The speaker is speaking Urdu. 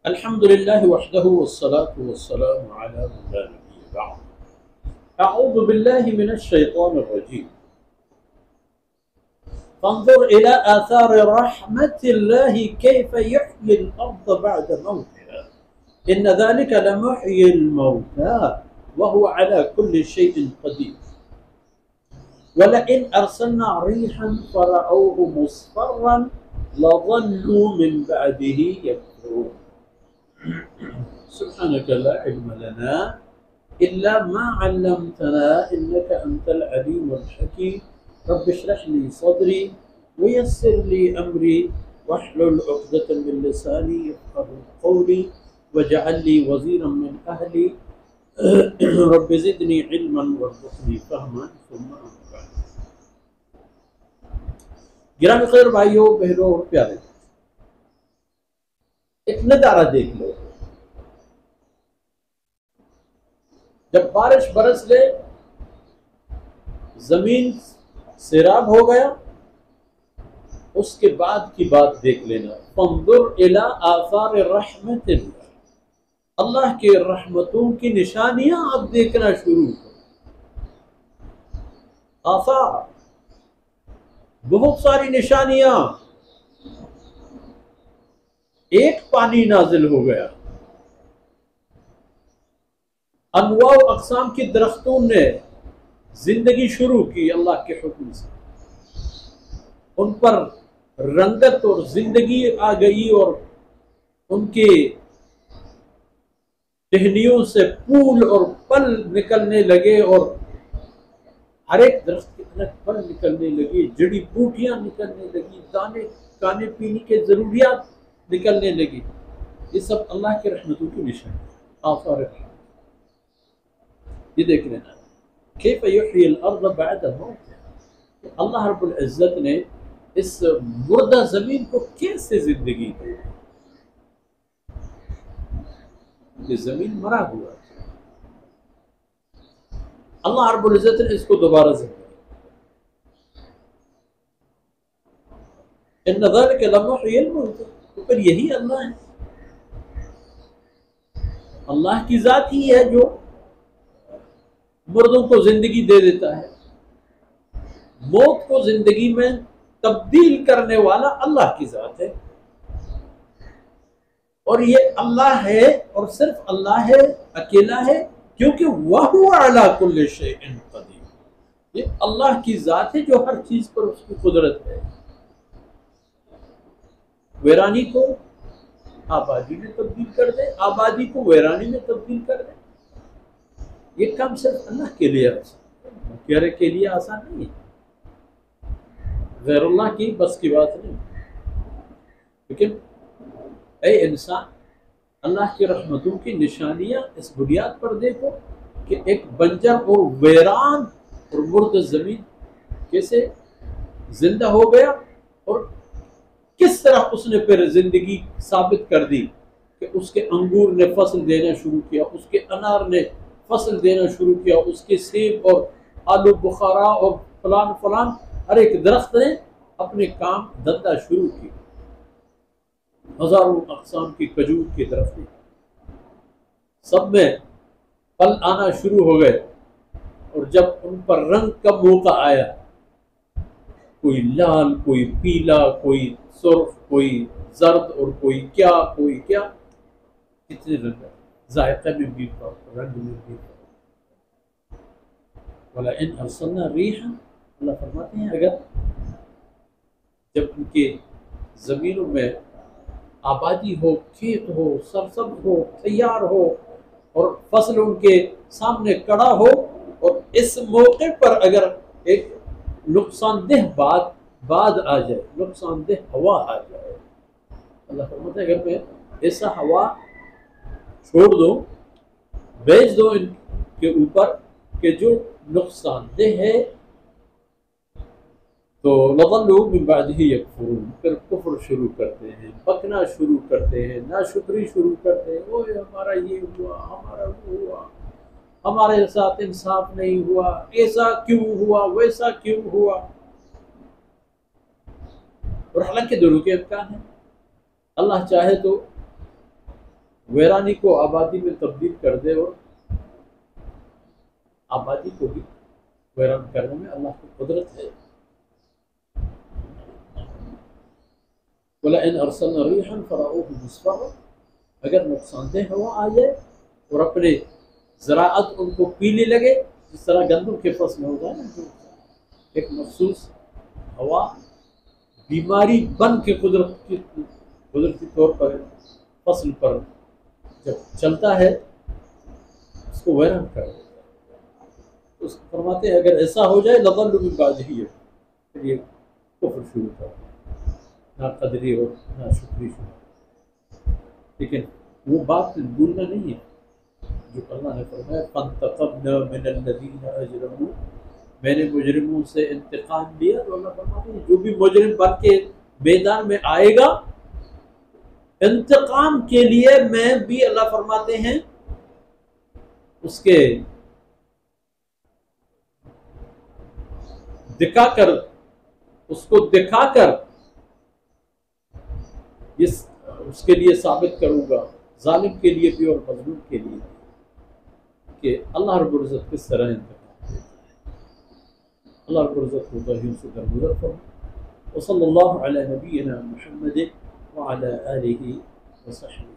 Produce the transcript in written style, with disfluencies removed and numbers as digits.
الحمد لله وحده والصلاة والسلام على من لا نبي بعد. أعوذ بالله من الشيطان الرجيم. فانظر إلى آثار رحمة الله كيف يحيي الأرض بعد موتها إن ذلك لمحيي الموتى وهو على كل شيء قدير. ولئن أرسلنا ريحا فرأوه مصفرا لظلوا من بعده يكفرون. سبحانك لا علم لنا إلا ما علمتنا إنك أنت العليم الحكيم. رب اشرح لي صدري ويسر لي أمري واحلل عقدة من لساني يفقهوا قولي واجعل لي وزيرا من أهلي رب زدني علما وارزقني فهما ثم أما بعد. گرامی خیر بھائیوں بہنوں اور پیارے، ایک نظارہ دیکھ لو. جب بارش برس لے، زمین سیراب ہو گیا، اس کے بعد کی بات دیکھ لینا. فانظر الی آثار رحمت اللہ، اللہ کے رحمتوں کی نشانیاں اب دیکھنا شروع کرو. آثار، بہت ساری نشانیاں. ایک پانی نازل ہو گیا، انواع و اقسام کی درختوں نے زندگی شروع کی اللہ کے حکم سے. ان پر رنگت اور زندگی آ گئی اور ان کے ٹہنیوں سے پھول اور پھل نکلنے لگے اور ہر ایک درخت کے الگ پھل نکلنے لگے، جڑی بوٹیاں نکلنے لگی، دانے کھانے پینے کے ضروریات نکلنے لگی. یہ سب اللہ کے رحمتوں کی نشانی آثار رحمت. یہ دیکھ لینا کیف یحیی الارض بعد موتها، اللہ رب العزت نے اس مردہ زمین کو کیسے زندگی دی. یہ زمین مرا ہوا ہے، اللہ رب العزت نے اس کو دوبارہ زندگی. ان ذلک لمحیی الموتى، پھر یہی اللہ ہے. اللہ کی ذات ہی ہے جو مردوں کو زندگی دے دیتا ہے. موت کو زندگی میں تبدیل کرنے والا اللہ کی ذات ہے. اور یہ اللہ ہے اور صرف اللہ ہے، اکیلا ہے، کیونکہ وَهُوَ عَلَى كُلِّ شَيْءٍ قَدِيرٌ. یہ اللہ کی ذات ہے جو ہر چیز پر اس کی قدرت ہے. ویرانی کو آبادی میں تبدیل کر دے، آبادی کو ویرانی میں تبدیل کر دے. یہ کام صرف اللہ کے لیے آسان، غیر کے لیے آسان نہیں ہے. غیر اللہ کی بس کی بات نہیں. لیکن اے انسان، اللہ کی رحمتوں کی نشانیاں اس بنیاد پر دیکھو کہ ایک بنجر اور ویران اور مرد زمین کیسے زندہ ہو گیا اور کس طرح اس نے پھر زندگی ثابت کر دی کہ اس کے انگور نے فصل دینا شروع کیا، اس کے انار نے فصل دینا شروع کیا، اس کے سیب اور آلو بخارا اور فلان فلان ہر ایک درخت نے اپنے کام دھندا شروع کی. ہزاروں اقسام کی کھجور کے درخت سب میں پھل آنا شروع ہو گئے. اور جب ان پر رنگ کا موقع آیا، کوئی لال، کوئی پیلا، کوئی سرخ، کوئی زرد اور کوئی کیا کوئی کیا، کتنے رنگ، ذائقہ میں بھی فرق، رنگ میں بھی فرق. وَلَئِنْ أَرْسَلْنَا رِيحًا، اللہ فرماتے ہیں اگر جب ان کے زمینوں میں آبادی ہو، کھیت ہو، سرسبز ہو، تیار ہو اور فصل ان کے سامنے کڑا ہو، اور اس موقع پر اگر ایک نقصان دہ باد آ جائے، نقصان دہ ہوا آ جائے، اللہ فرماتا ہے اگر میں ایسا ہوا چھوڑ دو، بھیج دو ان کے اوپر کہ جو نقصان دہ ہے، تو لظلوا من بعده يكفرون، پھر کفر شروع کرتے ہیں، بکنا شروع کرتے ہیں، ناشکری شروع کرتے ہیں. اوہ ہمارا یہ ہوا، ہمارا وہ ہوا، ہمارے ساتھ انصاف نہیں ہوا، ایسا کیوں ہوا، ویسا کیوں ہوا. اور حالانکہ دونوں کے امکان ہیں. اللہ چاہے تو ویرانی کو آبادی میں تبدیل کر دے، اور آبادی کو بھی ویران کرنے میں اللہ کی قدرت ہے۔ وَلَئِنْ أَرْسَلْنَا رِيحًا فَرَأَوْهُ مُصْفَرًّا، اگر نقصان دہ ہوا آ جائے اور اپنے زراعت ان کو پینے لگے، جس طرح گندم کے فصل میں ہوتا ہے نا، ایک مخصوص ہوا بیماری بن کے قدرتی طور پر فصل پر جب چلتا ہے اس کو ویران کر دیتا ہے۔ اس کو فرماتے ہیں اگر ایسا ہو جائے لَظَلُّوا مِن بَعْدِهِ، پھر یہ کفر شروع کر نہ قدری اور نہ شکری شروع۔ لیکن وہ بات بھولنا نہیں ہے جو اللہ نے فرمایا فَانْتَقَمْنَا مِنَ الَّذِينَ أَجْرَمُوا، میں نے مجرموں سے انتقام لیا۔ تو اللہ فرماتے ہیں جو بھی مجرم بن کے میدان میں آئے گا انتقام کے لیے، میں بھی اللہ فرماتے ہیں اس کے اس کو دکھا کر اس کے لیے ثابت کروں گا، ظالم کے لیے بھی اور مظلوم کے لیے بھی، کہ اللہ رب العزت کس طرح انتقام دیتا ہے۔ اللہ رب العزت کو توحید سے درگزر فرمائے۔ وصلی اللہ علی نبینا محمد وعلی آلہ وصحبہ۔